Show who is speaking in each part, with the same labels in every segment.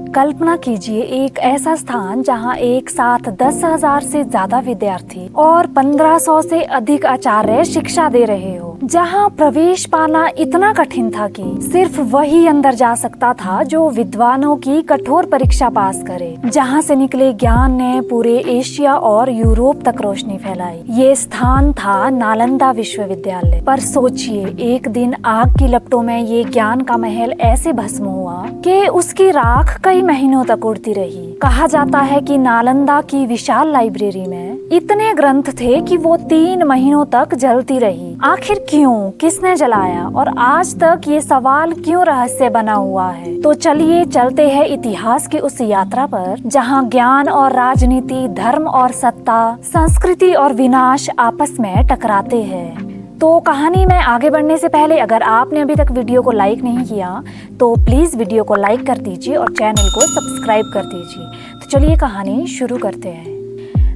Speaker 1: कल्पना कीजिए एक ऐसा स्थान जहां एक साथ 10,000 से ज्यादा विद्यार्थी और 1500 से अधिक आचार्य शिक्षा दे रहे हो, जहां प्रवेश पाना इतना कठिन था कि सिर्फ वही अंदर जा सकता था जो विद्वानों की कठोर परीक्षा पास करे, जहां से निकले ज्ञान ने पूरे एशिया और यूरोप तक रोशनी फैलाई। ये स्थान था नालंदा विश्वविद्यालय। पर सोचिए, एक दिन आग की लपटों में ये ज्ञान का महल ऐसे भस्म हुआ कि उसकी राख कई महीनों तक उड़ती रही। कहा जाता है कि नालंदा की विशाल लाइब्रेरी में इतने ग्रंथ थे कि वो 3 महीनों तक जलती रही। आखिर क्यों, किसने जलाया और आज तक ये सवाल क्यों रहस्य बना हुआ है? तो चलिए चलते हैं इतिहास की उस यात्रा पर जहाँ ज्ञान और राजनीति, धर्म और सत्ता, संस्कृति और विनाश आपस में टकराते हैं। तो कहानी में आगे बढ़ने से पहले अगर आपने अभी तक वीडियो को लाइक नहीं किया तो प्लीज वीडियो को लाइक कर दीजिए और चैनल को सब्सक्राइब कर दीजिए। तो चलिए कहानी शुरू करते हैं।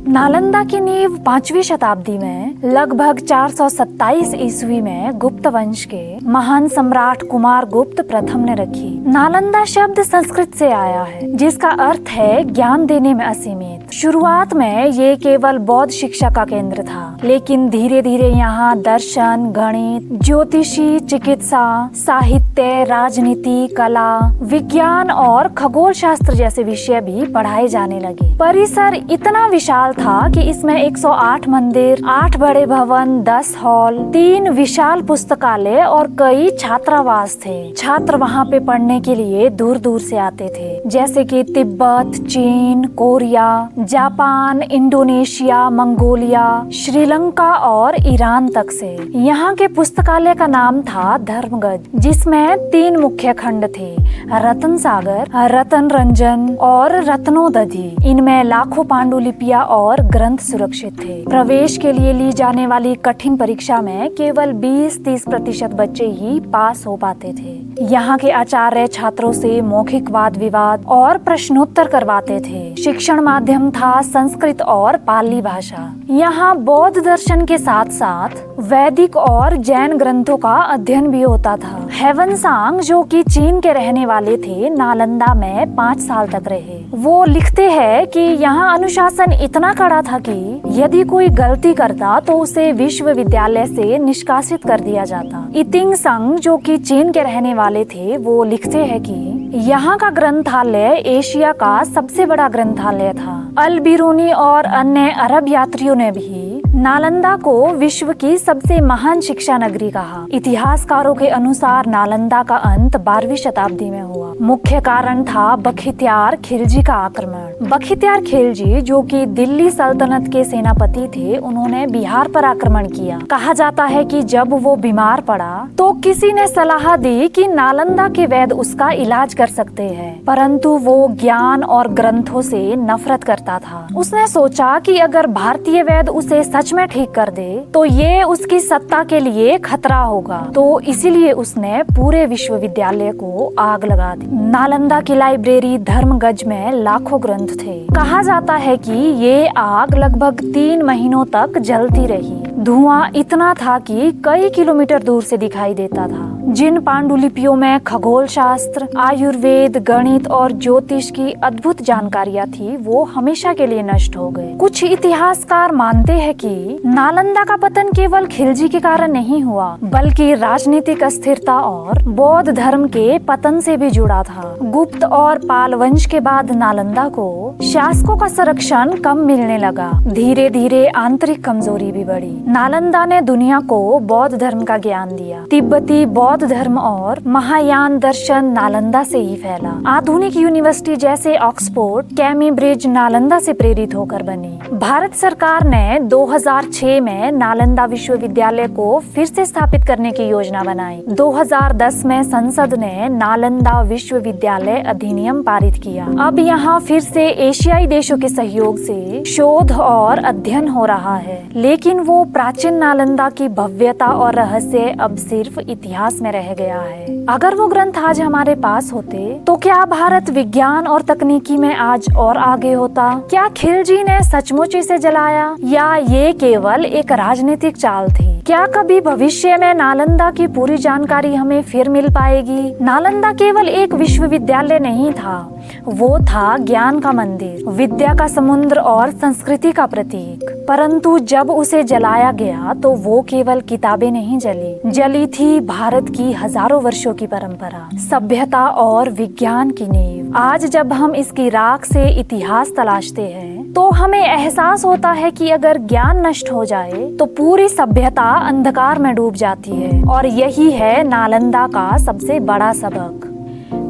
Speaker 1: नालंदा की नींव 5वीं शताब्दी में लगभग 427 ईस्वी में गुप्त वंश के महान सम्राट कुमार गुप्त प्रथम ने रखी। नालंदा शब्द संस्कृत से आया है जिसका अर्थ है ज्ञान देने में असीमित। शुरुआत में ये केवल बौद्ध शिक्षा का केंद्र था, लेकिन धीरे धीरे यहाँ दर्शन, गणित, ज्योतिषी, चिकित्सा, साहित्य, राजनीति, कला, विज्ञान और खगोल शास्त्र जैसे विषय भी पढ़ाए जाने लगे। परिसर इतना विशाल था कि इसमें 108 मंदिर, 8 बड़े भवन, 10 हॉल, 3 विशाल पुस्तकालय और कई छात्रावास थे। छात्र वहाँ पे पढ़ने के लिए दूर दूर से आते थे, जैसे कि तिब्बत, चीन, Korea, Japan, Indonesia, Mongolia, Sri Lanka और ईरान तक से। यहाँ के पुस्तकालय का नाम था धर्मगज, जिसमें 3 मुख्य खंड थे, रतन सागर, रतन रंजन और रत्नोदधि। इनमें लाखों पांडुलिपियां और ग्रंथ सुरक्षित थे। प्रवेश के लिए ली जाने वाली कठिन परीक्षा में केवल 20-30% बच्चे ही पास हो पाते थे। यहाँ के आचार्य छात्रों से मौखिक वाद विवाद और प्रश्नोत्तर करवाते थे। शिक्षण माध्यम था संस्कृत और पाली भाषा। यहाँ बौद्ध दर्शन के साथ साथ वैदिक और जैन ग्रंथों का अध्ययन भी होता था। हेवनसांग, जो कि चीन के रहने वाले थे, नालंदा में 5 साल तक रहे। वो लिखते हैं कि यहाँ अनुशासन इतना कड़ा था कि यदि कोई गलती करता तो उसे विश्वविद्यालय से निष्कासित कर दिया जाता। इतिंग संग, जो कि चीन के रहने वाले थे, वो लिखते हैं कि यहाँ का ग्रंथालय एशिया का सबसे बड़ा ग्रंथालय था। अल बिरूनी और अन्य अरब यात्रियों ने भी नालंदा को विश्व की सबसे महान शिक्षा नगरी कहा। इतिहासकारों के अनुसार नालंदा का अंत 12वीं शताब्दी में हुआ। मुख्य कारण था बख्तियार खिलजी का आक्रमण। बख्तियार खिलजी, जो कि दिल्ली सल्तनत के सेनापति थे, उन्होंने बिहार पर आक्रमण किया। कहा जाता है कि जब वो बीमार पड़ा तो किसी ने सलाह दी कि नालंदा के वैद्य उसका इलाज कर सकते हैं, परंतु वो ज्ञान और ग्रंथों से नफरत करता था। उसने सोचा कि अगर भारतीय वैद्य उसे सच में ठीक कर दे तो ये उसकी सत्ता के लिए खतरा होगा, तो इसीलिए उसने पूरे विश्वविद्यालय को आग लगा दी। नालंदा की लाइब्रेरी धर्मगज में लाखों ग्रंथ थे। कहा जाता है कि ये आग लगभग 3 महीनों तक जलती रही। धुआं इतना था कि कई किलोमीटर दूर से दिखाई देता था। जिन पांडुलिपियों में खगोल शास्त्र, आयुर्वेद, गणित और ज्योतिष की अद्भुत जानकारियां थी, वो हमेशा के लिए नष्ट हो गए। कुछ इतिहासकार मानते हैं कि नालंदा का पतन केवल खिलजी के कारण नहीं हुआ, बल्कि राजनीतिक अस्थिरता और बौद्ध धर्म के पतन से भी जुड़ा था। गुप्त और पाल वंश के बाद नालंदा को शासकों का संरक्षण कम मिलने लगा। धीरे धीरे आंतरिक कमजोरी भी बढ़ी। नालंदा ने दुनिया को बौद्ध धर्म का ज्ञान दिया। तिब्बती बौद्ध धर्म और महायान दर्शन नालंदा से ही फैला। आधुनिक यूनिवर्सिटी जैसे ऑक्सफोर्ड, कैम्ब्रिज नालंदा से प्रेरित होकर बनी। भारत सरकार ने 2006 में नालंदा विश्वविद्यालय को फिर से स्थापित करने की योजना बनाई। 2010 में संसद ने नालंदा विश्वविद्यालय अधिनियम पारित किया। अब यहाँ फिर से एशियाई देशों के सहयोग से शोध और अध्ययन हो रहा है, लेकिन वो प्राचीन नालंदा की भव्यता और रहस्य अब सिर्फ इतिहास में रह गया है। अगर वो ग्रंथ आज हमारे पास होते तो क्या भारत विज्ञान और तकनीकी में आज और आगे होता? क्या खिलजी ने सचमुच इसे जलाया या ये केवल एक राजनीतिक चाल थी? क्या कभी भविष्य में नालंदा की पूरी जानकारी हमें फिर मिल पाएगी? नालंदा केवल एक विश्वविद्यालय नहीं था, वो था ज्ञान का मंदिर, विद्या का समुद्र और संस्कृति का प्रतीक। परंतु जब उसे जलाया गया तो वो केवल किताबें नहीं जली थी भारत की हजारों वर्षों की परंपरा, सभ्यता और विज्ञान की नींव। आज जब हम इसकी राख से इतिहास तलाशते हैं तो हमें एहसास होता है कि अगर ज्ञान नष्ट हो जाए तो पूरी सभ्यता अंधकार में डूब जाती है, और यही है नालंदा का सबसे बड़ा सबक।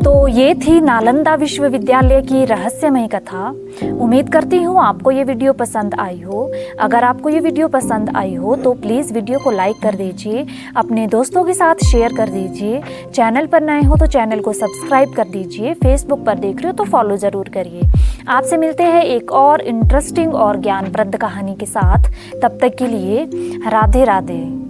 Speaker 1: तो ये थी नालंदा विश्वविद्यालय की रहस्यमय कथा। उम्मीद करती हूँ आपको ये वीडियो पसंद आई हो। अगर आपको ये वीडियो पसंद आई हो तो प्लीज़ वीडियो को लाइक कर दीजिए, अपने दोस्तों के साथ शेयर कर दीजिए। चैनल पर नए हो तो चैनल को सब्सक्राइब कर दीजिए। फेसबुक पर देख रहे हो तो फॉलो ज़रूर करिए। आपसे मिलते हैं एक और इंटरेस्टिंग और ज्ञानप्रद कहानी के साथ। तब तक के लिए राधे राधे।